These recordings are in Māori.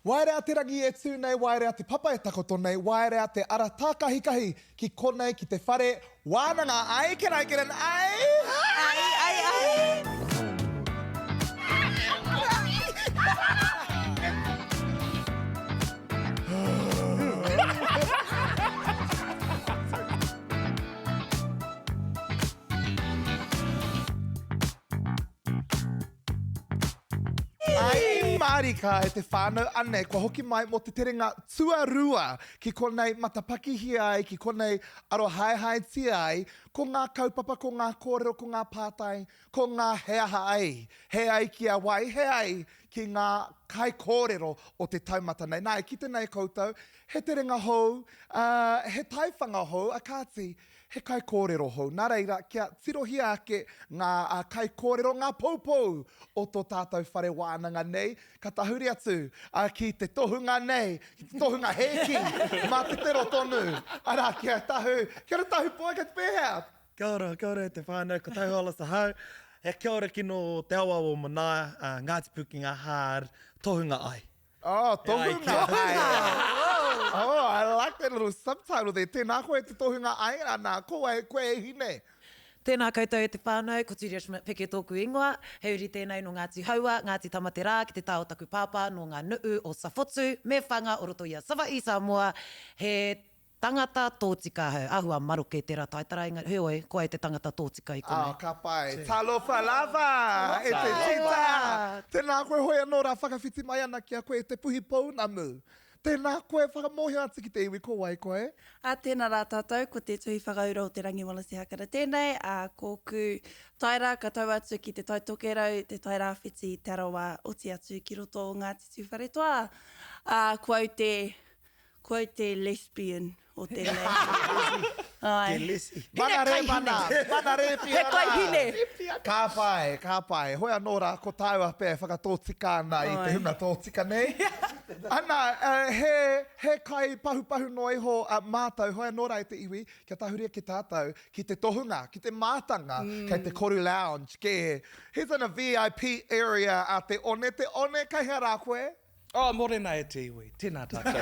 Wairea te rangi e tū nei, wairea te papa e takoto nei, wairea te ara tākahikahi ki konei ki te whare wānanga. Ai, can I get an ai? Ai. Ai, marika e te whānau ane, kua hoki mai mo te terenga tuarua ki konei matapakihi ai, ki konei arohaihai tia ai, ko ngā kaupapa, ko ngā kōrero, ko ngā pātai, ko ngā heaha ai. He ai ki a wai, he ai ki ngā kai kōrero o te taumata nei. Nā, ki tēnei koutou, he terenga hou, he taiwhanga hou, a kāti, he kai kōrero hou. Nā reira, kia tirohi ake ngā kai kōrero, ngā poupou o tō tātou whare wānanga nei, ka tahuri atu ki te tohunga nei, ki te tohunga heki, mā te tero tonu. Ara, kia tahu poa, kia te pēhea. Kia ora te whānau, ko tahu ala sa hau. He kia ora kino te awa o mana, Ngāti Puki ngā hār, tohunga ai. Oh, tohunga ai. Oh, I like that little subtitle there. Tēnā koe te tohunga ai, ana, koe e hine. Tēnā koutou e te whānau, ko Tūria Schmidt peke tōku ingoa. Heuri tēnei no Ngāti Haua, Ngāti Tamatera, ki te Tāotaku Pāpā, no ngā nuu o Sawhotu, me whanga o roto i a Sava'i Samoa, he tangata tōtika hau. Ahua maroke tērā taitara, heoi, koe te tangata tōtika i konei. Ka pai. Talofa lava! E te tita! Tēnā koe hoi anō rā whakawhiti mai ana ki a koe te puhi pounamu. Tēnā koe whakamohi atu ki te iwi ko wai koe. Tēnā rā tātou, ko te tuhi whakaura o te rangi walasi hakara tēnei, kōku taira ka tau atu ki te taitokerau, te taira whiti te arawa oti atu ki roto o Ngāti Tūwharetoa. Kua te lesbian o tēnei. Te lesi. Mana re pia. He kai hine. Ka pai. Hoi anō rā, ko tāua pē whakatōtika ana i te hunga tōtika nei. Ana, he kai pahu noi ho mātou, hoi anō rā i te iwi, kia tahuria ki tātou, ki te tohunga, ki te mātanga, kei te Koru Lounge, he's in a VIP area a te one, kai hea rā koe? Morena e te iwi, tēnā tātou.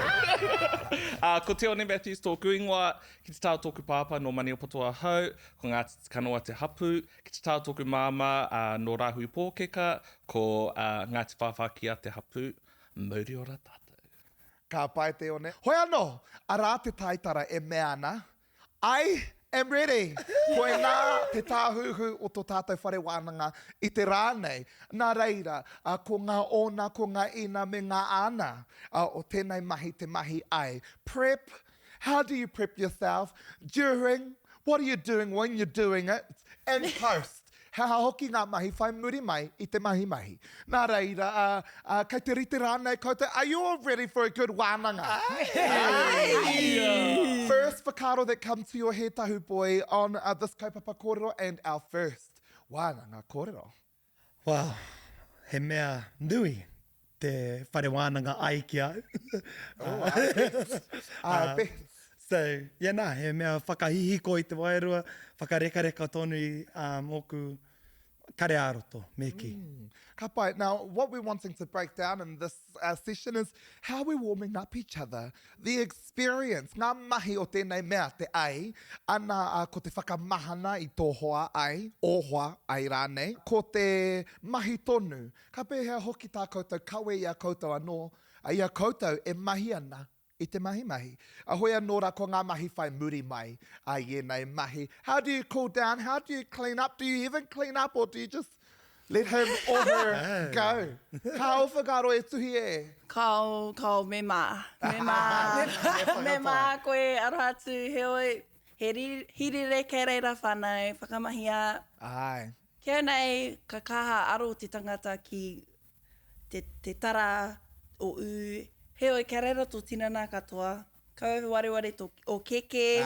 Ko te One Matthews tōku ingoa, ki te Tāotaku Pāpā no Maniapoto Hau, ko Ngāti Kanoa te Hapu, ki te Tāotaku Māma no Rāhui Pōkeka, ko Ngāti Whawhākia te Hapu, mauri ora tātou. Ka pai te one. Hoi anō, arā te taitara e mea ana. I am ready. Koe nā te tāhuhu o tō tātou whare wānanga i te rānei. Nā reira, ko ngā ona, ko ngā ina me ngā ana o tēnei mahi te mahi ai. Prep. How do you prep yourself? During. What are you doing when you're doing it? And post. Hea hoki ngā mahi whai muri mai i te mahi. Nā reira, kei te rite rānei koutou, are you all ready for a good wānanga? Aye. First whakaro that comes to your head, tahu boy, on this kaupapa kōrero and our first wānanga kōrero. Wow, he mea nui te whare wānanga ai ki au. So, nā, he mea whakahihiko i te wairua, whakareka tonu I moku kare aroto, me ki. Ka pai. Now, what we're wanting to break down in this session is how we're warming up each other. The experience, ngā mahi o tēnei mea te ai, ana ko te whakamahana I tō hoa ai, o hoa ai rānei, ko te mahi tonu. Ka pēhea hoki tā koutou, kawe I a koutou anō, I a koutou e mahi ana. I te mahi. Hoi anō rā ko ngā mahi whai muri mai. Ienei mahi. How do you cool down? How do you clean up? Do you even clean up or do you just let him or her go? Ka o whakaro e tuhi e? Kao me mā. Me mā koe arohatu heoi. He hirire kei reira whānau, whakamahia. Ai. Kia nei, ka kaha aro te tangata ki te tara o u. Heoi, kia reira tō tinana katoa. Kauewe wareware o keke.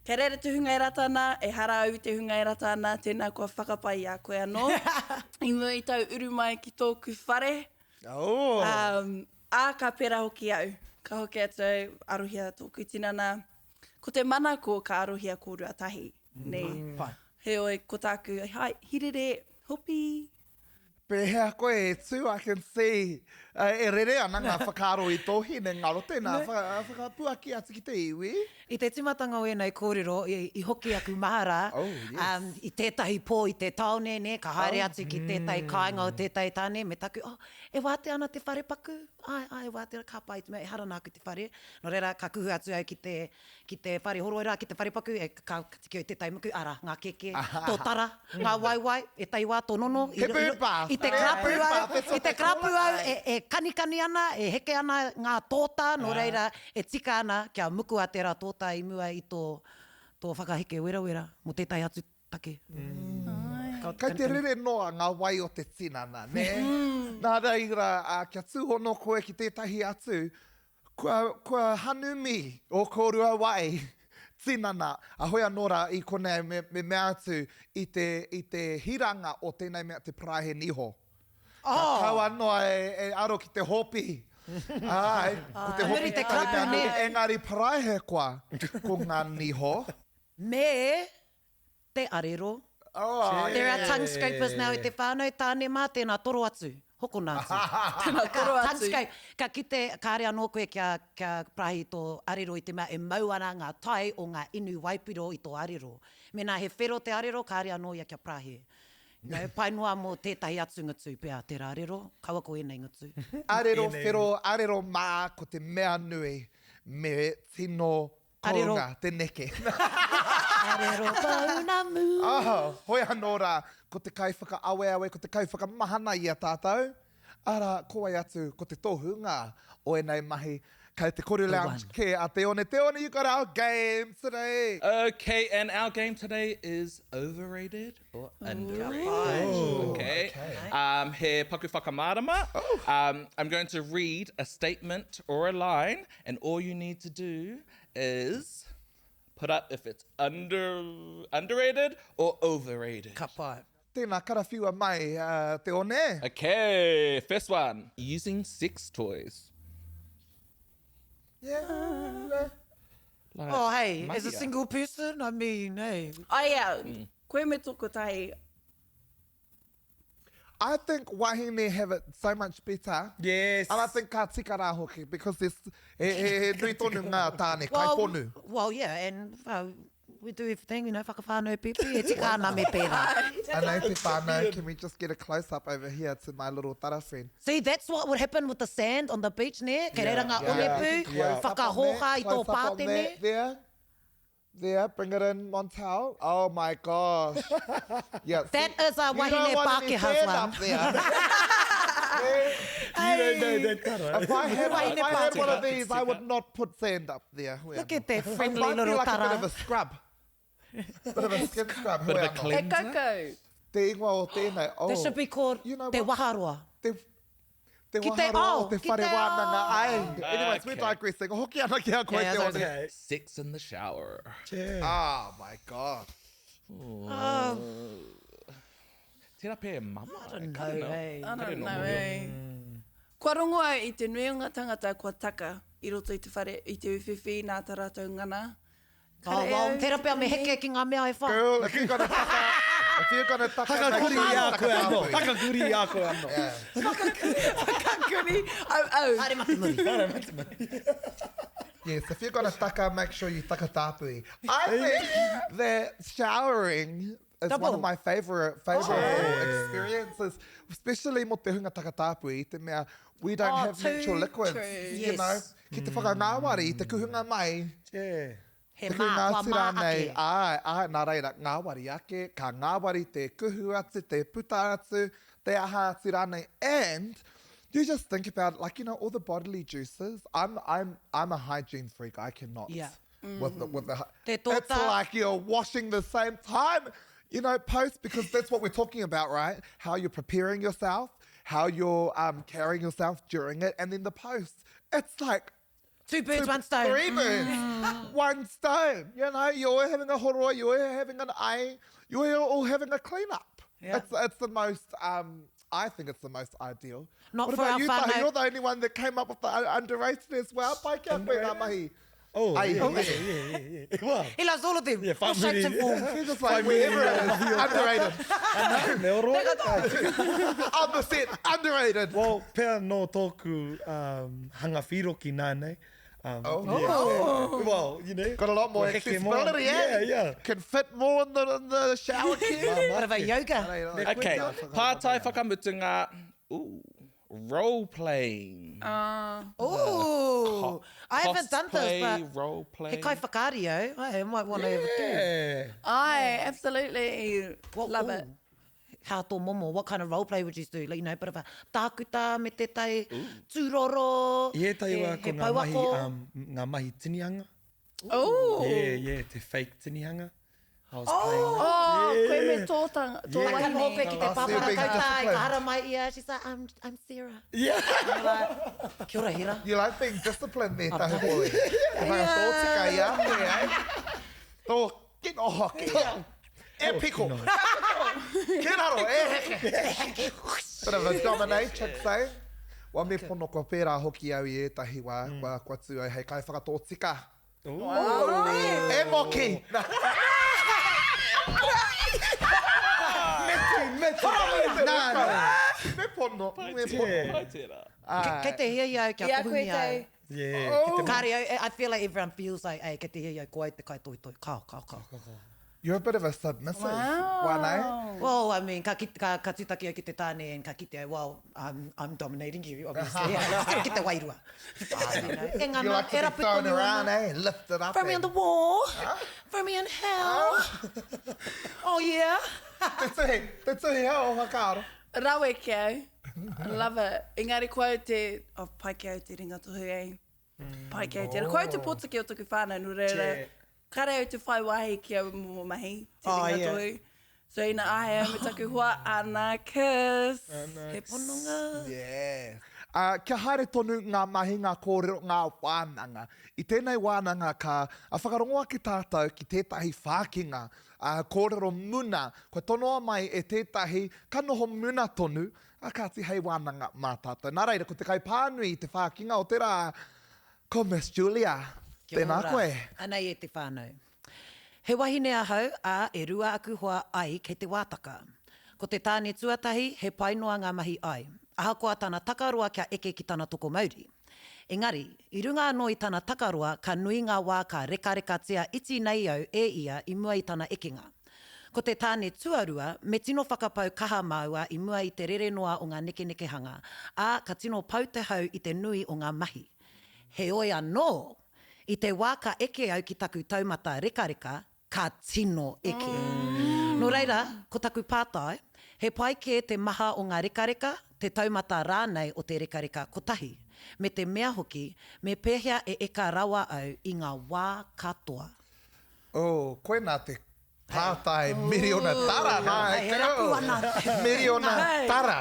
Kia reira te hunga e ratana, e hara au te hunga e ratana, tēnā kua whakapai a koe anō. I mua I tau uru mai ki tōku whare. Ka pera hoki au. Ka hoki atu arohia tōku tinana. Ko te mana ko ka arohia kōrua tahi. Heoi, ko tāku, hirere, hopi. Pehea koe e tū, I can see E rere ana ngā whakaro I tohi, ne ngaro tēnā whakapuaki atu ki te iwi. I te timatanga o enei kōrero, i hoki aku mahara, Oh, yes. I tētahi pō i te taone, ne, ka haere atu ki tētahi kāinga o tētahi tāne, me taku, e wāte ana te whare paku? Ai, e wāte ana, ka pai, e harana aku te whare. No reira, ka kuhu atu au ki te whare horoira, ki te whare paku, ka tiki o tētahi muku, ara, ngā keke, tō tara, ngā waiwai, e tai wā tō nono. Te pūpā. I te krapu au, e kanikani ana, e heke ana ngā tōta, no reira, e tika ana kia muku a tērā tōta I mua I tō whakaheke wera, mo tētai atu take. Kai te rere noa ngā wai o te tinana, ne? Nā reira, kia tūhono koe ki tētahi atu, kua hanumi o kōrua wai, tinana, a hoi anora I konei me mea atu I te hiranga o tēnei mea te prahe niho. Kau anoa e aro ki te hopi. Ai, ko te hopi te krapu ne. Engari prahe koa, ko ngā niho. Me te arero. Oh, There are tongue scrapers now I te whānau tāne mā tēnā toro atu. Hoko nā atu. Tēnā toro atu. Tongue scrape. Ka kite, ka area anō koe kia prahi tō arero I te mea e mau ana ngā tai o ngā inu waipiro I tō arero. Me nā he whero te arero, ka area anō ia kia prahi. No, pai noa mo tētahi atu ngutu pēā te rārero, kaua ko enei ngutu. Arero, whero, arero mā ko te mea nui me tino kounga, te neke. Arero pauna mu. Hoi anō ko te kai whakaawe, ko te kai whakamahana I a tātou. Ara, ko ai atu, ko te tohunga o enei mahi. Kei te Koru Lounge ke a Teone. Teone, you got our game today. Okay, and our game today is overrated or underrated. Okay. He paku whakamārama. I'm going to read a statement or a line, and all you need to do is put up if it's underrated or overrated. Ka pai. Tēnā karawhiua mai, Teone. Okay, first one. Using sex toys. Yeah. Like, Oh, hey, as a mahia. single person, I mean, hey. Ai, koe me toko tai, I think wahine have it so much better. Yes. And I think ka tika rā hoki, because there's he nui tonu ngā tāne, kai ponu. Well, yeah, and we do everything, you know, whakawhānau pipi, e tika ana me pērā. And I think whānau, can we just get a close-up over here to my little tara friend? See, that's what would happen with the sand on the beach, ne? Kei reira ngā olepu, Yeah. whakahoha I tō Close up on pāte, that, ne? There, bring it in, Montel. Oh my gosh. Yeah, That is a you wahine don't want any Pākehā sand one. up there. You don't know that tara. If I had Wahine one of Pākehā. these, I would not put sand up there. Look at that It friendly might be little like a bit tara. of a scrub. Bit of a skin scrub. Bit of a Hoi anō. clean- e kakau. Te ingoa o tēnei. Oh, This should be called You know te what? waharoa. Te Ki te waharo o ao, te ki whare te wānanga ao. ai. Anyways, we're Okay. digressing. Hoki ana ki a koe Yeah, te that's one. Okay. Sex in the shower. Yeah. Oh my God. Tēnā pē mama. I don't know, hey. I don't know, know. eh. Kua rongoa I te nui o ngā tangata kua taka I roto I te whare, I te uwhiwhi nā tā rātou ngana. Oh, well, tērā pēr me heke ki ngā mea e wha. Girl, if you're gonna taka, make Hakakuri sure you i a koe taka anō. tāpui. Hakakuri i a koe anō. Kakuri, au. Haere mati muri. Yes, if you're gonna taka, make sure you taka tāpui. I think that showering is Double. one of my favorite experiences, especially mo te hunga taka tāpui, te mea, we don't have too natural liquids, true. you Yes. know. Ki te whakangāwari, te kuhunga mai, Yeah. He te mā, kua tira mā nei, ake. ai, nā reira, ngāwari ake, ka ngāwari te kuhu atu, te puta atu, te aha tira nei, and you just think about, like, you know, all the bodily juices. I'm a hygiene freak. I cannot. Yeah. With the Te it's tōta. like you're washing the same time, you know, post, because that's what we're talking about, right? How you're preparing yourself, how you're carrying yourself during it, and then the post. It's like Two birds, one stone. three birds, one stone. You know, you're having a horoa, you're having an eye, you're all having a cleanup. Yeah. It's the most. I think it's the most ideal. Not what for about our you, whānau. Tahi? You're the only one that came up with the underrated as well. Pai kia koe ngā mahi. Oh, Ai, yeah, oh, yeah. Wow. He loves all of them. Yeah, All shapes and forms. He's just like, wherever it is, underrated. Me oro. On the set, underrated. Well, pēr no tōku hanga whiroki nānei. Oh. Well, you know. Got a lot more heke accessibility, Yeah, eh? yeah. Can fit more in the shower kit. What about yoga? Okay, pātai whakamutunga. Ooh, role-playing. Ooh, I haven't done this, Cosplay, but role-playing. he kai whakario. I might want to ever do. Yeah. I absolutely love it. How tō momo, what kind of role play would you do? Like, you know, bit of a tākuta me te tai tūroro. I tai wā ko ngā mahi tinihanga. Oh. Yeah, te fake tinihanga. I was Oh, koe me tōtanga. Tō I can hope ki te Oh, so you're pāpara being kautai, disciplined. ka hara mai ia. She's like, I'm Sarah. Yeah. I'm like, kia ora hira. You like being disciplined there, tahi poi. Te whanga tōtika i ame, eh? Tō kino hoki. E piko. Kinaro, e heke. Bit of a dominatrix, eh? Wa me pono kua pērā hoki au i ētahi wā kua tū ai hei kai whakatōtika. E moki. Me pono. Pai tērā. Kei te hia iau kia Ia koe puhuni au. tei. Yeah. ki te Kāre, I feel like everyone feels like, hey, kei te hia iau koe te kai toi toi. Kao. You're a bit of a submissive. Wow. Wānei? Well, I mean, ka tūtaki au ki te tāne and ka kite au, well, I'm dominating you, obviously. Yeah, ki te wairua. You know. E You ngana, like to e be rapu thrown tonu around, ana. eh? Lift it up. Throw me on the wall. Throw me in hell. Oh, yeah. Te tuhi hao hakaro. Rawe ki au. I love it. Engari koe te... Oh, pai ki au te ringatohu, eh? Pai ki au te... Koe te potaki o tuku whānau, nu reira. Kare au te whai wahi ki au mo mahi, te ringatohu. So ina ahe me taku hua, ana kiss. He pononga. Yes. Kia haere tonu ngā mahi, ngā kōrero, ngā wānanga. I tēnei wānanga ka whakarongoa ki tātou ki tētahi whākinga, kōrero muna. Koe tonoa mai e tētahi kanoho muna tonu, a kāti hei wānanga mā tātou. Nā reira, ko te kai pānui i te whākinga o te rā, ko Miss Julia. Kia Tēnā ora. koe. Anei e te whānau. He wahine ahau, e rua aku hoa ai kei te wātaka. Ko te tāne tuatahi, he painoa ngā mahi ai. Ahakoa tāna takaroa kia eke ki tāna toko mauri. Engari, i runga anō i tāna takaroa, ka nui ngā wā ka reka tia iti nei au e ia i mua i tāna ekenga. Ko te tāne tuarua, me tino whakapau kaha maua i mua i te rere noa o ngā neke hanga, a ka tino pau te hau i te nui o ngā mahi. He oi anō, i te wā ka eke au ki taku taumata reka, ka tino eke. No reira, ko taku pātai, he pai ke te maha o ngā reka, te taumata rānei o te reka kotahi. Me te mea hoki, me pēhea e eka rawa au i ngā wā katoa. Oh, koe nā te pātai miriona tara, nā He rapu ana. Miriona tara.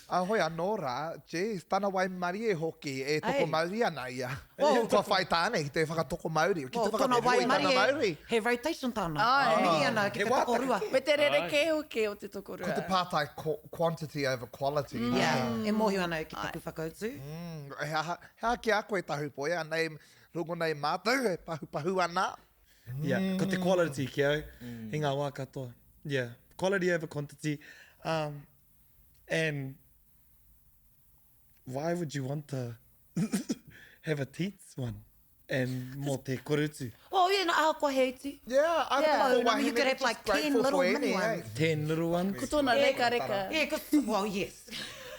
Ahoi anō rā, jeez, tāna wai mari e hoki e toko Ai. mauri ana ia. Oh. Kua whai tāne ki te whakatoko mauri. Ki te Tōna whakatoko wai i tāna mari mauri. he rotation tāna. Ai. Miri ana ki te toko rua. Me te rere ke hoki o te toko rua. Ko te pātai quantity over quality. Yeah, e mohi ana ki taku whakautu. Hea ki a koe tahu poia, nei rungo nei mātou, e pahu ana. Yeah, ko te quality ki au, i ngā wā katoa. Yeah, quality over quantity. And why would you want to have a teats one? And mō te korutu. Oh, yeah, na ahakoa he uti. Yeah, I Yeah. think Oh, you could have like 10 little mini ones. 10 little ones. Ko tōna reka. Yeah, well, yes.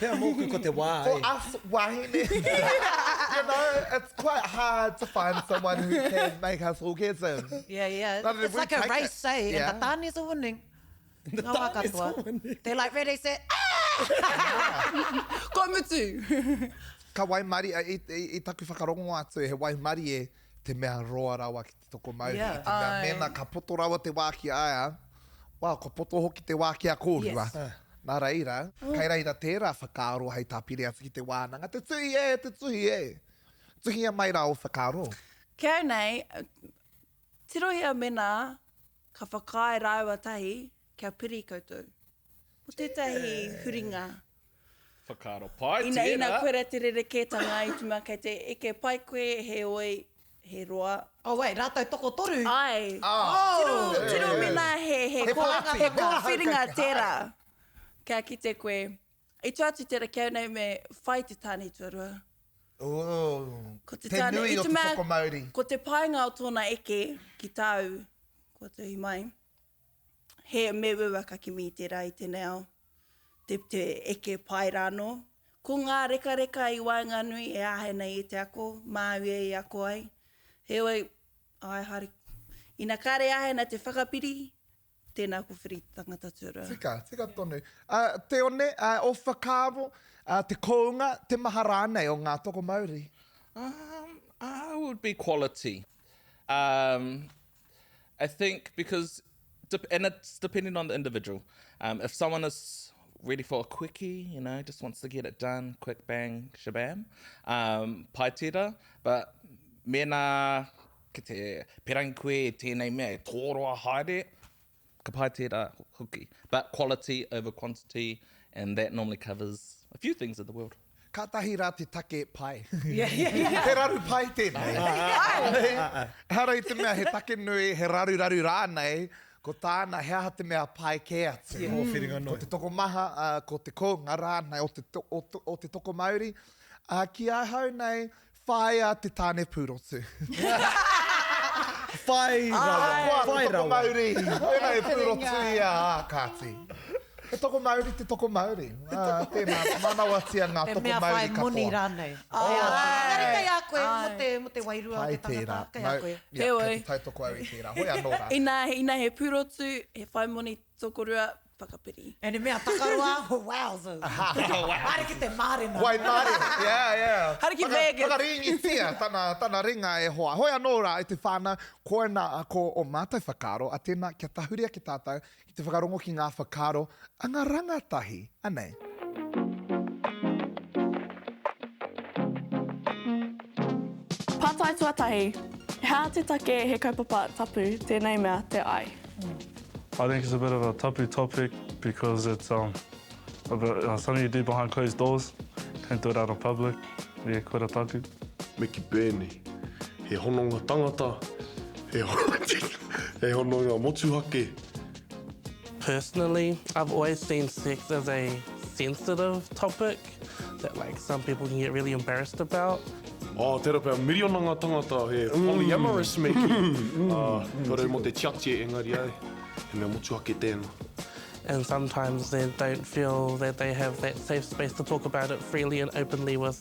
Pea mōku ko te wā For e. us, wahine, you know, it's quite hard to find someone who can make us orgasm. Yeah. None of It's them like would a take race, it. eh? Yeah. And the tāne's are winning. Ngā wā tāne's katoa. are winning. They're like ready, set. Ko mutu. Ka wai mari, i taku whakarongo atu, he wai mari e te mea roa rawa ki te toko mauri. Yeah. Te mea mena, ka poto rawa te wāki aia. Wow, ka poto hoki te wāki a kōrua. Yes. Nā reira, kai reira tērā whakaaro hei tāpiri atu ki te wānanga. Te tuhi e. Tuhi a mai rao whakaaro. Kia nei, tirohia mena, ka whakae rāua tahi, kia piri koutou. Mo tētahi huringa. Whakaaro pai, Ina koera te rerekētanga i tuma kei te eke pai koe he oi he roa. Oh, wait, rātou toko toru. Ai. Tiro mina he kōwhiringa tērā. Kia ki te koe. I tu atu tērā kia nei me whai te tāne tuarua. Ko te te nui o te whakamauri. Ko te painga o tōna eke ki tāu, ko te hi mai. He me ua ka kimi tērā i tēnei ao. Te eke pai rāno. Ko ngā reka i Wainganui e āhena i te ako, māue i ako ai. He oi, ai hari. Ina kāre āhena te whakapiri, tēnā ko whiri tangata tuarua. Tika tonu. Te one, o whakaaro, te kounga, te maha rānei o ngā toko Māori. I would be quality. I think because, and it's depending on the individual. If someone is ready for a quickie, you know, just wants to get it done, quick bang, shabam, pai tira, but mena, ki te perangi koe, tēnei mea, tōroa haere, ka pai tira hoki. But quality over quantity, and that normally covers a few things in the world. Ka tahi rā te take pai. Yeah. He raru pai tēnei. Hara i te mea he take nui, he raru rānei, ko tāna he aha te mea pai ke atu. O whiringa noi. Ko te toko maha, ko te kounga rānei o te toko Māori. Ki ai hau nei, whai a te tāne pūrotu. Whai rawa. Whai rawa. Māori. Hoi nei pūrotu i a kāti. Te toko Māori, te toko Māori. Tēnā, manawatia ngā Te toko mea whai Māori moni katoa. rānei. Ngari kai a koe, mo te wairua o te tangata. Kai a koe. He oi. Kai toko au i tērā. Hoi anō rā. Ina he pūrotu, he whai moni tokorua, whakapiri. E ne mea takaroa, wowza. Mare ki te mārena. Wai Māori. Yeah. Hariki Vegas. Whakaringi tia, tana ringa e hoa. Hoi anō rā i te whānau, koe nā ko o mātai whakaaro, a tēnā kia tahuria ki tātou, ki te whakarongo ki ngā whakaaro, a ngā rangatahi, anei. Pātai tuatahi, hea te take he kaupapa tapu, tēnei mea te ai. I think it's a bit of a taboo topic because it's something you do behind closed doors. Can't do it out in public. Yeah, koe taku. Me ki pēnei, he hononga tangata, he hononga motuhake. Personally, I've always seen sex as a sensitive topic that like some people can get really embarrassed about. Tērā pēr mirionanga tangata, he polyamorous me ki. Pere mo te tiatia engari ai, he mea motuhake tēnā. And sometimes they don't feel that they have that safe space to talk about it freely and openly with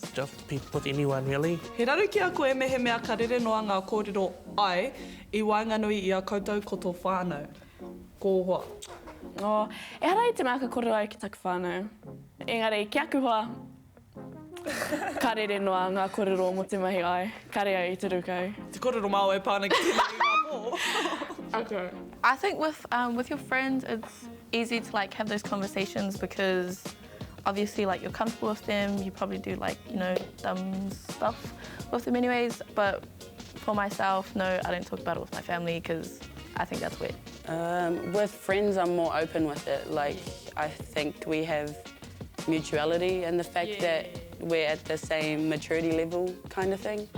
with anyone, really. He raru ki a koe me he mea ka rere noa ngā kōrero ai i Wainganui i a koutou koto whānau. Ko hoa. E hara i te mea ka kōrero ai ki taku whānau. Engari, kia kuhua. Ka rere noa ngā kōrero mo te mahi ai. Ka rea i te rukau. Te kōrero māo e pāna ki tēnei ngā pō. Okay. I think with your friends, it's easy to like have those conversations because obviously like you're comfortable with them. You probably do like, you know, dumb stuff with them anyways. But for myself, no, I don't talk about it with my family because I think that's weird. With friends, I'm more open with it. Like, I think we have mutuality and the fact that we're at the same maturity level kind of thing.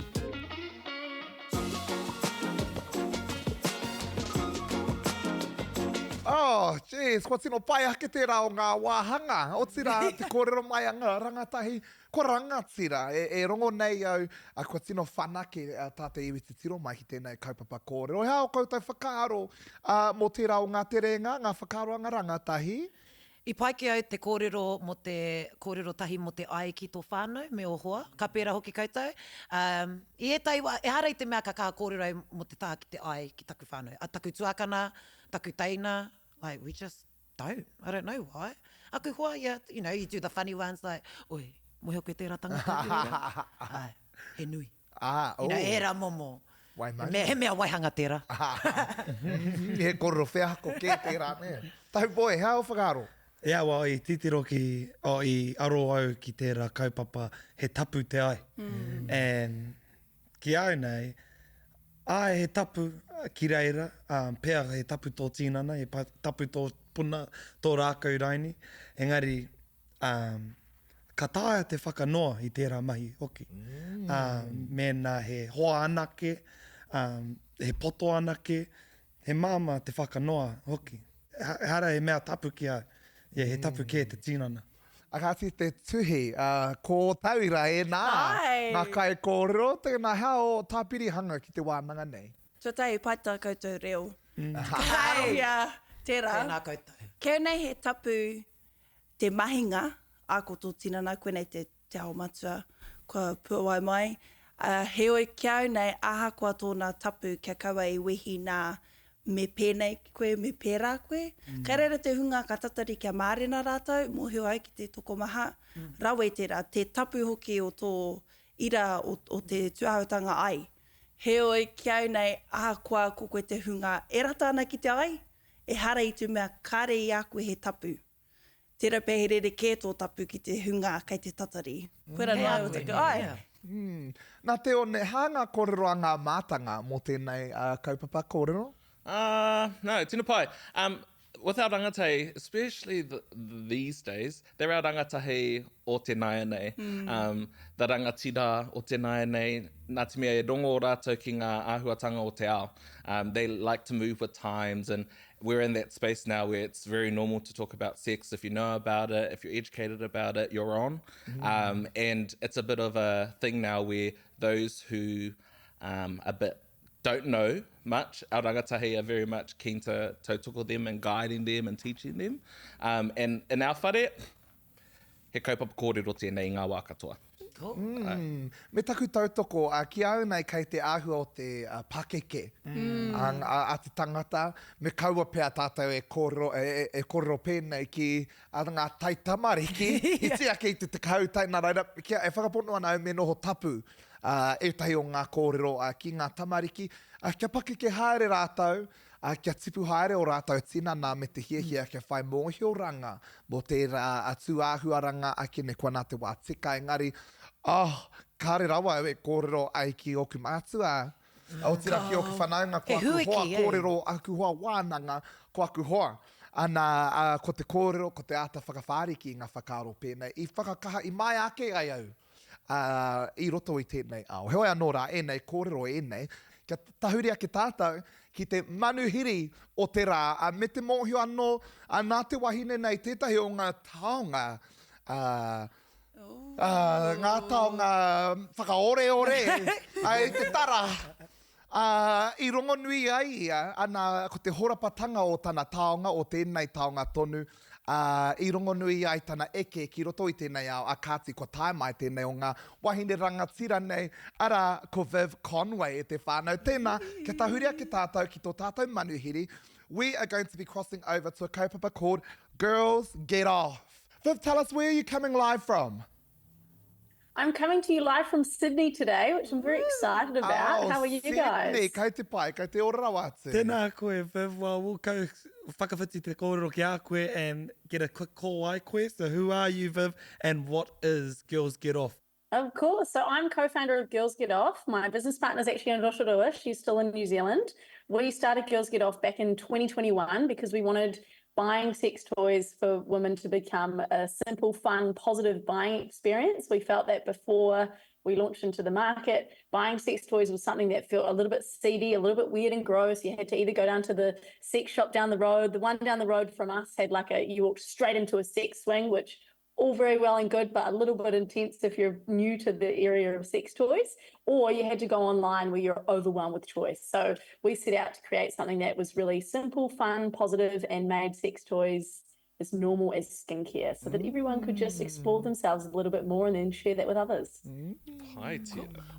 Oh, jeez, ko tino pai hake tērā o ngā wāhanga. O tira te kōrero mai a ngā rangatahi, ko rangatira. E rongo nei au, a ko tino whanake tāte iwi te tiro mai ki tēnei kaupapa kōrero. Hea o koutou whakaaro mō tērā o ngā terenga, ngā whakaaro a ngā rangatahi. I pai ki au te kōrero mo te kōrero tahi mo te ai ki tō whānau, me o hoa, ka pēra hoki koutou. I e hara i te mea ka kōrero ai mo te taha ki te ai ki taku whānau. A taku tuakana, taku teina, like, we just don't. I don't know why. Aku hoa, yeah, you know, you do the funny ones like, oi, mohi koe tērā tangata. Ai, he nui. You know, e rā momo. He mea waihanga tērā. He kōrero whehako ke tērā mea. Tau boy, hea o whakaaro? Ia wā, i titiro i aro au ki tērā kaupapa, he tapu te ai. And ki au nei, he tapu ki reira, pēr he tapu tō tīnana, he tapu tō puna, tō rākau raini. Engari, ka tāia te whakanoa i tērā mahi hoki. Mēnā he hoa anake, he poto anake, he māma te whakanoa hoki. Hara he mea tapu ki ai, he tapu ki te tinana. A kāti te tuhi, ko tauira ngā kai kōrero, tēnā hao tāpiri hanga ki te wānanga nei. Tuatai paita koutou reo. Tēnā koutou. Keu nei he tapu te mahinga, a ko tō tinana, koe nei te ao matua, kua puawai mai. Heoi kiau nei, aha kua tōna tapu kia kaua i wehi nā me pēnei ki koe, me pērā koe. Kai reira te hunga ka tatari kia mārena rātou, mōhio ai ki te tokomaha. Rawe tērā, te tapu hoki o tō ira o te tuahotanga ai. Heoi kiau nei, aha kua ko koe te hunga e rata ana ki te ai, e hara i tu mea kare i a koe he tapu. Tērā pēherere kē tō tapu ki te hunga kai te tatari. Koera noa o te ai. Nā te one, hā ngā kōrero a ngā mātanga mō tēnei kaupapa kōrero? No, tēnā pai. With our rangatei, especially these days, there are rangatahi o te naia nei. The rangatira o te naia nei, nā te mea e rongo rātou ki ngā āhuatanga o te ao. They like to move with times, and we're in that space now where it's very normal to talk about sex. If you know about it, if you're educated about it, you're on. And it's a bit of a thing now where those who a bit don't know much, our rangatahi are very much keen to tautoko them and guiding them and teaching them. And in our whare, he kaupapa kōrero tēnei ngā wā katoa. Cool. Me taku tautoko, ki au nei kei te āhua o te pakeke a te tangata, me kaua pēr tātou e kōrero pēnei ki ngā taitamariki, i tia ki te kautai nā reira, e whakapono ana me noho tapu, etahi o ngā kōrero ki ngā tamariki, kia pakeke haere rātou, kia tipu haere o rātou tinana me te hiahia kia whai mōhio ranga, mō tērā atu āhuaranga a kene kua nā te wā tika, engari, kāre rawa e kōrero ai ki oku mātua. O tira ki oku whanaunga ko aku hoa kōrero, aku hoa wānanga ko aku hoa. Ana ko te kōrero, ko te ata whakawhāriki ngā whakaro pēnei, i whakakaha i mai ake ai au. I roto i tēnei au. Heoi anō rā, enei kōrero enei, kia tahuri ake tātou, ki te manuhiri o te rā, me te mōhio anō, nā te wahine nei, tētahi o ngā taonga, ngā taonga whakaore-ore, ai te tara. I rongo nui ai ia, ana ko te horapatanga o tana taonga, o tēnei taonga tonu, I rongo nui ai tana eke ki roto i tēnei au, a kāti ko tae mai tēnei o ngā wahine rangatira nei, ara ko Viv Conway e te whānau. Tēnā, kia tahuria ki tātou, ki tō tātou manuhiri, we are going to be crossing over to a kaupapa called Girls Get Off. Viv, tell us, where are you coming live from? I'm coming to you live from Sydney today, which I'm very excited about. How are you guys? Sydney, kei te pai, kei te orawa atu. Tēnā koe, Viv. Well, we'll go whakawhiti te kōrero ki a koe and get a quick call ai koe. So who are you, Viv, and what is Girls Get Off? Of course. So I'm co-founder of Girls Get Off. My business partner is actually in Rotorua. She's still in New Zealand. We started Girls Get Off back in 2021 because we wanted buying sex toys for women to become a simple, fun, positive buying experience. We felt that before we launched into the market, buying sex toys was something that felt a little bit seedy, a little bit weird and gross. You had to either go down to the sex shop down the road. The one down the road from us had you walked straight into a sex swing, which all very well and good, but a little bit intense if you're new to the area of sex toys, or you had to go online where you're overwhelmed with choice. So we set out to create something that was really simple, fun, positive, and made sex toys as normal as skincare so that everyone could just explore themselves a little bit more and then share that with others.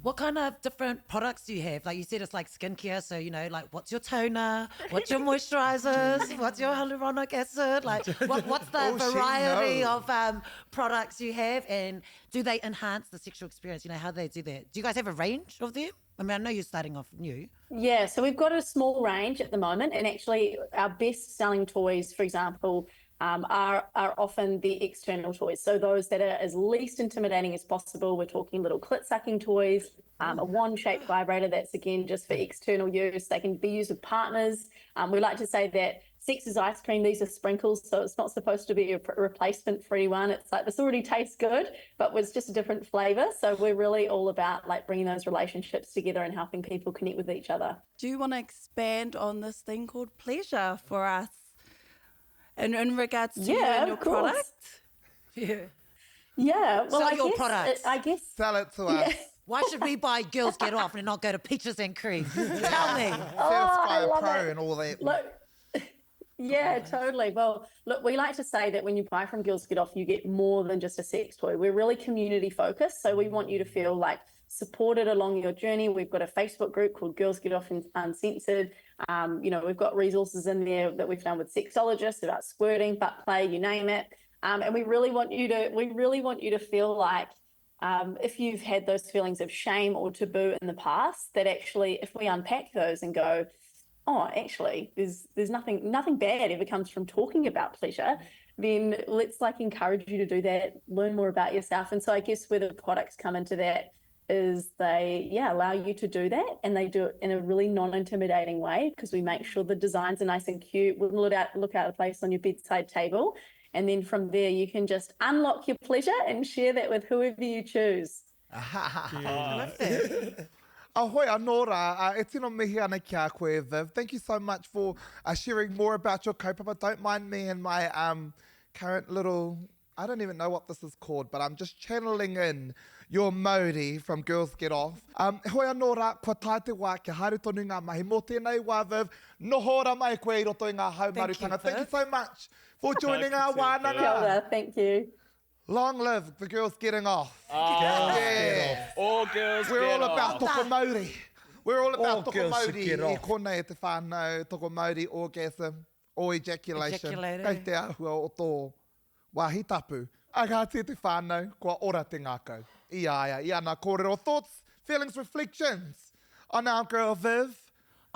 What kind of different products do you have? Like you said, it's like skincare. So, you know, like what's your toner? What's your moisturizers? What's your hyaluronic acid? Like what's the variety of products you have? And do they enhance the sexual experience? You know, how do they do that? Do you guys have a range of them? I mean, I know you're starting off new. Yeah, so we've got a small range at the moment. And actually our best selling toys, for example, are often the external toys. So those that are as least intimidating as possible. We're talking little clit sucking toys, a wand-shaped vibrator that's, again, just for external use. They can be used with partners. We like to say that sex is ice cream, these are sprinkles, so it's not supposed to be a replacement for anyone. It's like, this already tastes good, but it's just a different flavour. So we're really all about like bringing those relationships together and helping people connect with each other. Do you want to expand on this thing called pleasure for us? And in regards to you and your product? Yeah, well, Sell your products. I guess. Sell it to us. Why should we buy Girls Get Off and not go to Peaches and Cream? Tell me. Satisfy love Pro it. and all that. Look, yeah, totally. Well, look, we like to say that when you buy from Girls Get Off, you get more than just a sex toy. We're really community focused, so we want you to feel like supported along your journey. We've got a Facebook group called Girls Get Off Uncensored. You know, we've got resources in there that we've done with sexologists about squirting, butt play, you name it. And we really want you to feel like if you've had those feelings of shame or taboo in the past, that actually if we unpack those and go, oh, actually, there's nothing bad ever comes from talking about pleasure, then let's like encourage you to do that, learn more about yourself. And so I guess where the products come into that is they allow you to do that, and they do it in a really non-intimidating way because we make sure the designs are nice and cute, wouldn't look out of place on your bedside table. And then from there, you can just unlock your pleasure and share that with whoever you choose. I love that. Ahoy, anora, e tino mihi ana kia koe, Viv. Thank you so much for sharing more about your kaupapa. Don't mind me and my current little, I don't even know what this is called, but I'm just channeling in your Māori from Girls Get Off. Hoi anora, kua tae te wā kia haere tonu ngā mahi. Mō tēnei wā, Viv, nohora mai koe i roto i ngā haumarutanga. Thank you so much for joining our wānanga. Kia ora, thank you. Long live the Girls Getting Off. Yeah. All girls We're get all about off. toko Māori. We're all about toko girls should Māori. get I off. konei e te whānau, toko Māori, orgasm, or ejaculation. Ejaculating. Kei te ahua o tō wāhi tapu. Ai kā te whānau, kua ora te ngākau. I aia, i ana kōrero. Thoughts, feelings, reflections on our girl Viv?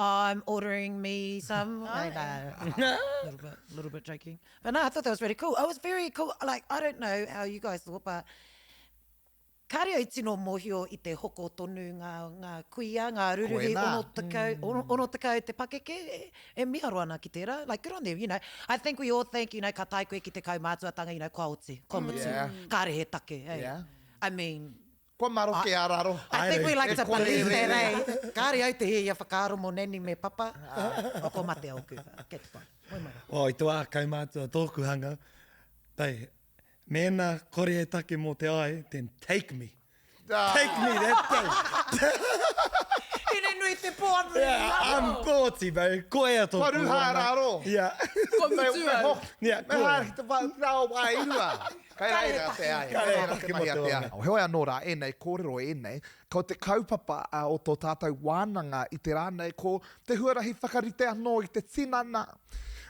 I'm ordering me some. Little bit joking. But no, I thought that was really cool. It was very cool. Like, I don't know how you guys thought, but kāre au tino mohio I te hoko tonu ngā kuia, ngā ruruhi, ono takau te pakeke, e miharoa ana ki tērā. Like, good on them, you know. I think we all think, you know, ka tai koe ki te kaumātuatanga, you know, kua oti, kua mutu, kāre he take, hey. Yeah. I mean, Kua maro ke araro. I think we like to believe kore that, re. eh? Kāre au te he ia whakaaro mo neni me papa. O ko mate au ku. Kei te pai. Moi mai. O, I toa kaumātua tōku hanga. Pai, mena kore e take mō te ai, then take me. Take me that day. Ine nui te pō Yeah, I'm 40, bro. Koe a tōku. Paruha raro. Yeah. Yeah, Me haere te rao wā irua. Kai reira te ai. Kai reira te mahi a te ai. Hoi anō rā, enei, kōrero enei, ko te kaupapa o tō tātou wānanga I te rānei, ko te huarahi whakarite anō I te tinana.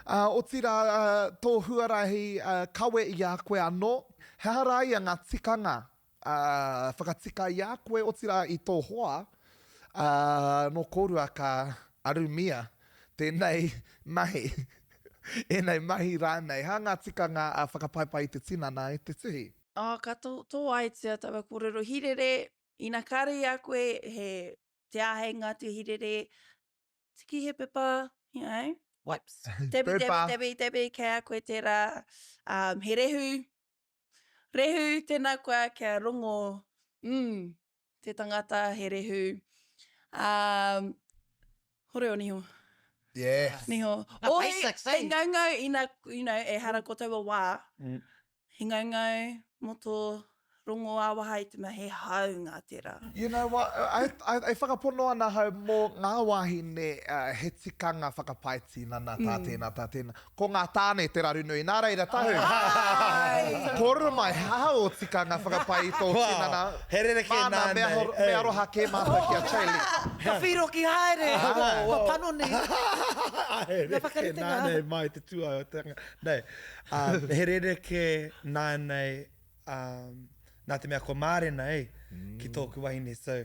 O tira tō huarahi kawe I a koe anō, he harai a ngā tikanga whakatika I a koe o tira I tō hoa, no kōrua ka arumia, tēnei mahi. Enei mahi rānei, ha ngā tikanga whakapaipai I te tinana I te tuhi. Ka tō aitia tawa kōrero hirere, ina kare a koe he te āhenga te hirere, tiki he pepa, you know. Wipes. Tebi, kei a koe tērā, he rehu. Rehu, tēnā koe kia rongo, te tangata he rehu. Hore o niho. Yes. Niho. The basics, eh? He ngaungau ina, you know, e hara ko taua wā. He ngaungau mo tō rongo āwaha I te mea he hau ngā tērā. You know what, I whakapono ana hau mō ngā wahine he tikanga whakapaiti nana tā tēnā. Ko ngā tāne te raru nui, nā reira tahu. Koro mai hao o tikanga whakapai I tō tinana. Herere ke Mana nānei. me aroha ke mātou kia Charlie. Ka whiro ki haere. Ko panoni. Herere ke nānei mai te tua o tanga. Nei, herere ke nānei, nā te mea ko mārena, ki tōku wahine, so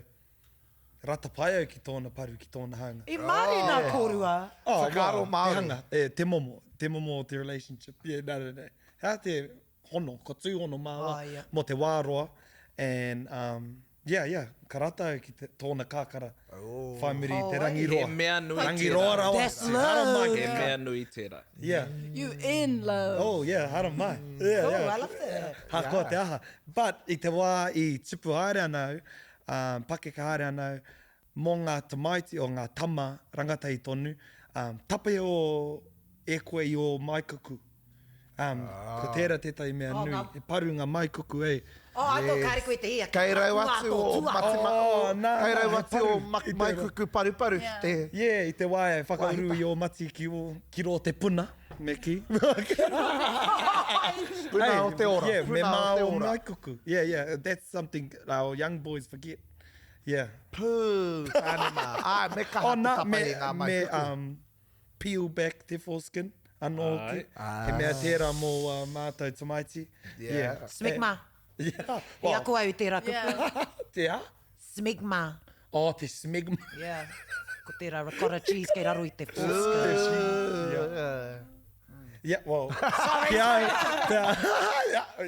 rata pai au ki tōna paru, ki tōna hanga. I mārena kōrua. Whakaaro Māori. Te hanga, te momo o te relationship. Yeah, no. Hea te hono, ko tū hono māua, mo te wāroa, and Yeah. Karata ki te tōna kākara. Whai muri te rangiroa. He mea nui Rangiroa rawa. That's Hara love. mai He ki mea nui tērā. Yeah. You in love. Oh, yeah, hara mai. Yeah, Cool, yeah. I love that. Hakoa te aha. But i te wā i tipu haere anau, Pakeka haere anau, mō ngā tamaiti o ngā tama rangatai tonu, tape o e koe i o maikuku. Ko tērā tētai mea nui, e paru ngā maikuku e. Oh, I thought kāre koe te ia. Kei rau atu o Kei rau atu o maikuku paru. Yeah, i te wā e whakauru i o mati ki ro te puna, me ki. Puna o te ora. Yeah, me Puna mā o te o ora. maikuku. Yeah, that's something our young boys forget. Yeah. Pū, whanima. Me kaha nā, tapari ngā maikuku. Peel back te foreskin, anō ki. He mea tērā mō mātou tamaiti. Yeah. Smegma. Yeah. Ia koe au tērā kupu. Te a? Smegma. Oh, te smegma. Yeah. Ko tērā ricotta cheese kei raru i te foreskin. Yeah, well. Sorry.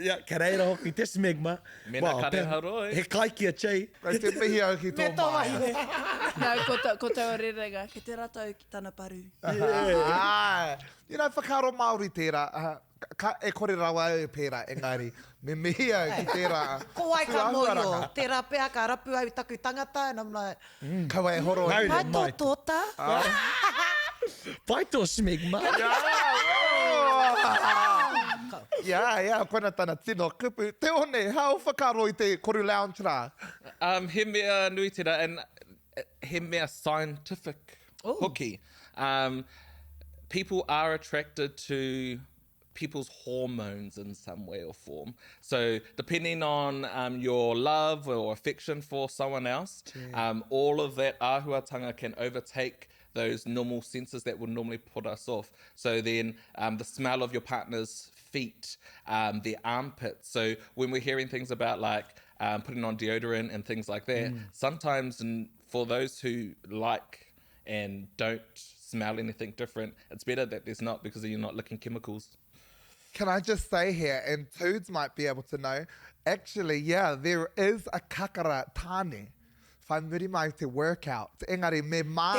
Yeah, ka reira hoki te smegma. Mena kare haroi. He kai ki a chei. Kei te pihi au ki tō mai. No, ko te o rerenga, ke te rata au ki tāna paru. You know, whakaro Māori tērā, e kore rawa au e pērā, engari, me mihi au ki tērā. Ko ai ka moio, tērā pēa ka rapu au i taku tangata, and I'm like, Kawa e horo. pai tō tōta. Pai tō smegma. Yeah, kona tana tino kupu. Te one, hao whakaro i te koru lounge rā? He mea nui tērā, and he mea scientific hoki. People are attracted to people's hormones in some way or form. So depending on your love or affection for someone else, all of that āhuatanga can overtake those normal senses that would normally put us off. So then the smell of your partner's feet, their armpits. So when we're hearing things about like putting on deodorant and things like that, sometimes for those who like and don't smell anything different, it's better that there's not, because you're not licking chemicals. Can I just say here, and Toods might be able to know, actually, yeah, there is a kakara tāne. Whai muri mai te workout. Engari, me mā.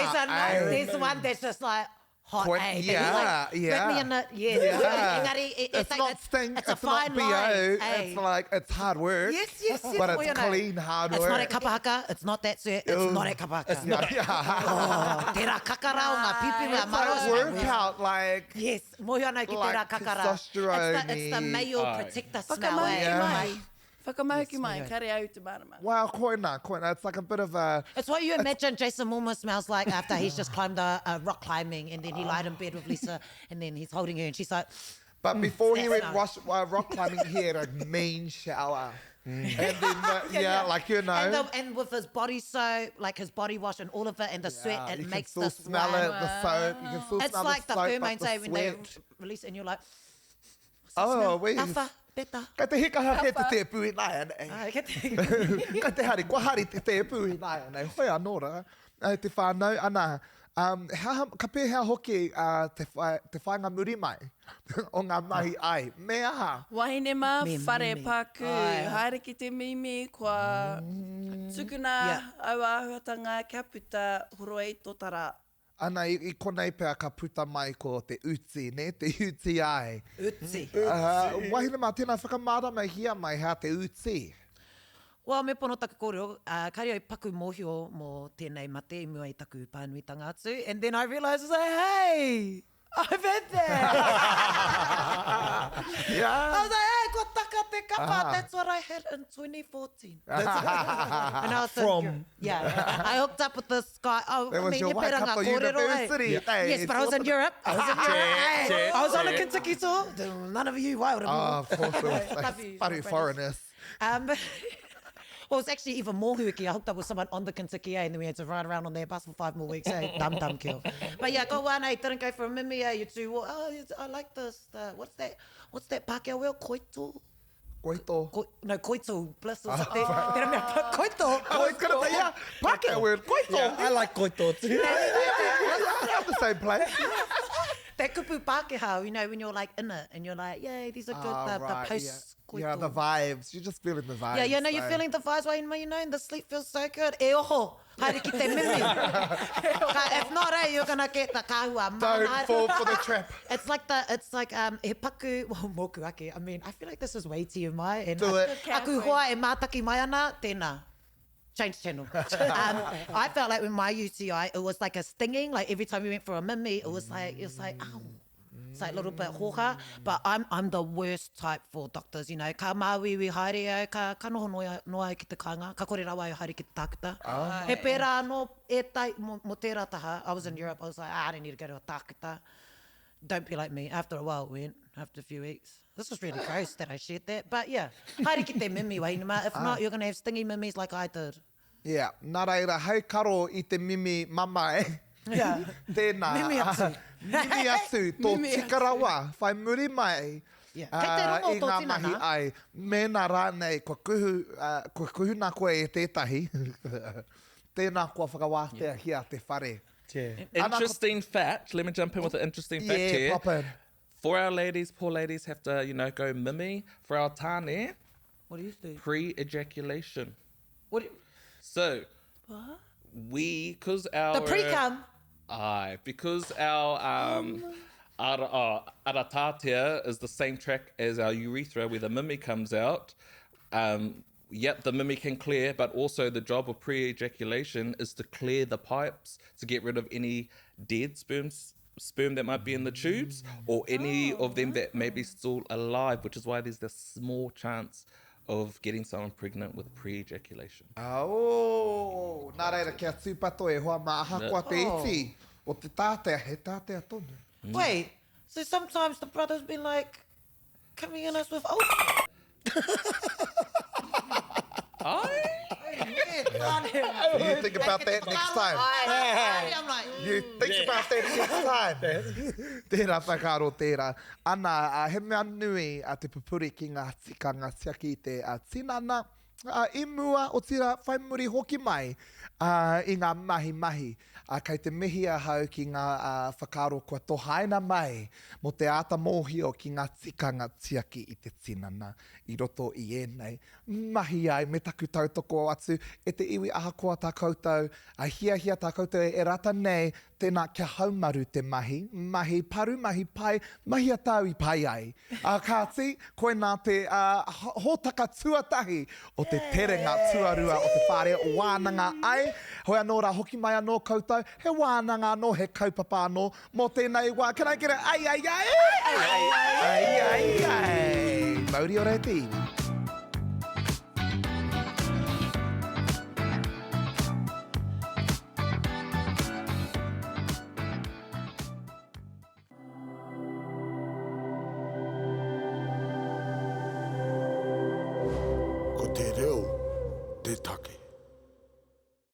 There's one that's just like hot, eh? Yeah. Let me in it. Engari, it's not stink, it's a fine not BO, line. it's like, it's hard work. Yes. But it's clean, hard work. It's not a kapahaka, it's not that sweat, it's not a kapahaka. It's not. Tērā kakara o ngā pipi ngā maro. It's a workout, like... Yes, mohi ana ki tērā kakara. Testosterone. It's the male protector smell. Whakamauki mai, kare au te marama. Wow, koina. It's like a bit of a... It's what you imagine Jason Momoa smells like after he's just climbed a rock climbing, and then he lied in bed with Lisa, and then he's holding her and she's like... But before he went rock climbing, he had a mean shower. And then, like, you know... And with his body soap, like his body wash and all of it, and the sweat, it makes the smell it, the soap. You can still it's smell like the the soap, pheromones but the when they sweat. release it, and you're like... Oh, wait. Alpha, beta. Ka te hika ha he te te pui nai anei. Ka te hari, kua hari te te pui nai anei. Hoi anōra. Te whānau ana. Ka pēhea hoki te whainga muri mai o ngā mahi ai. Me aha. Wahine mā, whare pāku, haere ki te mimi, kua tukuna au āhuatanga kia puta horoei tōtara. Ana i konei pēr ka puta mai ko te uti, ne? Te uti ai. Uti. Wahine mā, tēnā whakamārama hia mai hea te uti. Well, me pono taku kōrero, kari au paku mōhio mō tēnei mate, i mua i taku pānuitanga atu, and then I realised, I was like, hey, I've had that. I was like, hey, kua taka te kapa, that's what I had in 2014. And I was From? Yeah, I hooked up with this guy. Oh, That was your he pera ngā Waikato kōrero, University. Hey, yes, but I was in Europe. I was on a Kentucky tour. None of you wild. Of course, Love you, funny foreigners. Well, it's actually even more hooky. I hooked up with someone on the Kentucky, and then we had to ride around on their bus for 5 more weeks. Dumb kill. But yeah, go on, didn't go for a mimi, you two. Well, I like this. What's that Pākehā wheel? Koito? Koito? No, koito. Bliss or something. Koito. I was going to say, yeah, Pākehā word, koito. Yeah, I like koito too. That's the same place. That kupu Pākehā, you know, when you're like in it, and you're like, yay, these are good, the Yeah, the vibes. You're just feeling the vibes. Yeah, you know, you're so. feeling the vibes while you know, and the sleep feels so good. E oho, haere ki te mimi. If not, you're gonna get the kahua. Don't fall for the trap. It's like he paku, well, moku ake. I mean, I feel like this is way too mai. And Do it. Aku hoa e mātaki mai ana, tēnā. Change channel. I felt like with my UTI, it was like a stinging. Like every time we went for a mimi, it was like, ow. It's like a little bit hoha, but I'm the worst type for doctors, you know. Ka māwiwi haere au, ka noho noa ki te kāinga, ka kore rawa au haere ki te tākuta. He pērā anō e tai mo tērā taha. I was in Europe, I was like, I don't need to go to a tākuta. Don't be like me. After a while it went, after a few weeks. This was really gross that I shared that. But yeah, haere ki te mimi wahine. If not, you're going to have stingy mimis like I did. Yeah, nā reira, hei karo I te mimi mamae. Yeah. Tēnā. Mimi atu. Mimi atu, tō tikarawa, whai muri mai. Yeah. Kei te rongo I tō ngā tinana. mahi ai, mēnā rānei, kua kuhu nā koe e tētahi. Tēnā kua whakawātea hia te whare. Interesting fact. Let me jump in with an interesting fact here. Pop in. For our ladies, poor ladies have to, you know, go mimi. For our tāne, What do you do? pre-ejaculation. What do you... So, because our... The pre-cum? Aye, because our aratātea is the same track as our urethra where the mimi comes out. Yep, the mimi can clear, but also the job of pre-ejaculation is to clear the pipes to get rid of any dead sperm that might be in the tubes or any of them that may be still alive, which is why there's this small chance of getting someone pregnant with pre-ejaculation. Oh, nā reira, kia tūpato e hoa mā aha kua te iti o te tātea, he tātea tonu. Wait, so sometimes the brothers been like coming in us with You think about that next time. I'm like, You think about that next time. Tērā whakaro tērā. Ana, he mea nui a te pupuri ki ngā tikanga tiaki te tinana. I mua o tira whaimuri hoki mai I ngā mahi. Kei te mihi a hau ki ngā whakaro kua tohaina mai mo te ata mōhio ki ngā tikanga tiaki I te tinana I roto I ēnei. Mahi ai, me taku tautoko atu, e te iwi aha koa tā koutou, a hia tā koutou e rata nei, tēnā kia haumaru te mahi, mahi paru, mahi pai, mahi a tāu I pai ai. Kāti, koe nā te hōtaka tuatahi o te terenga tuarua o te whare o wānanga ai, hoi anō rā hoki mai anō koutou, he wānanga anō, he kaupapa anō, mō tēnei wā, can I get it? Ai. Mauri o rei te iwi. Ko te reo, te take.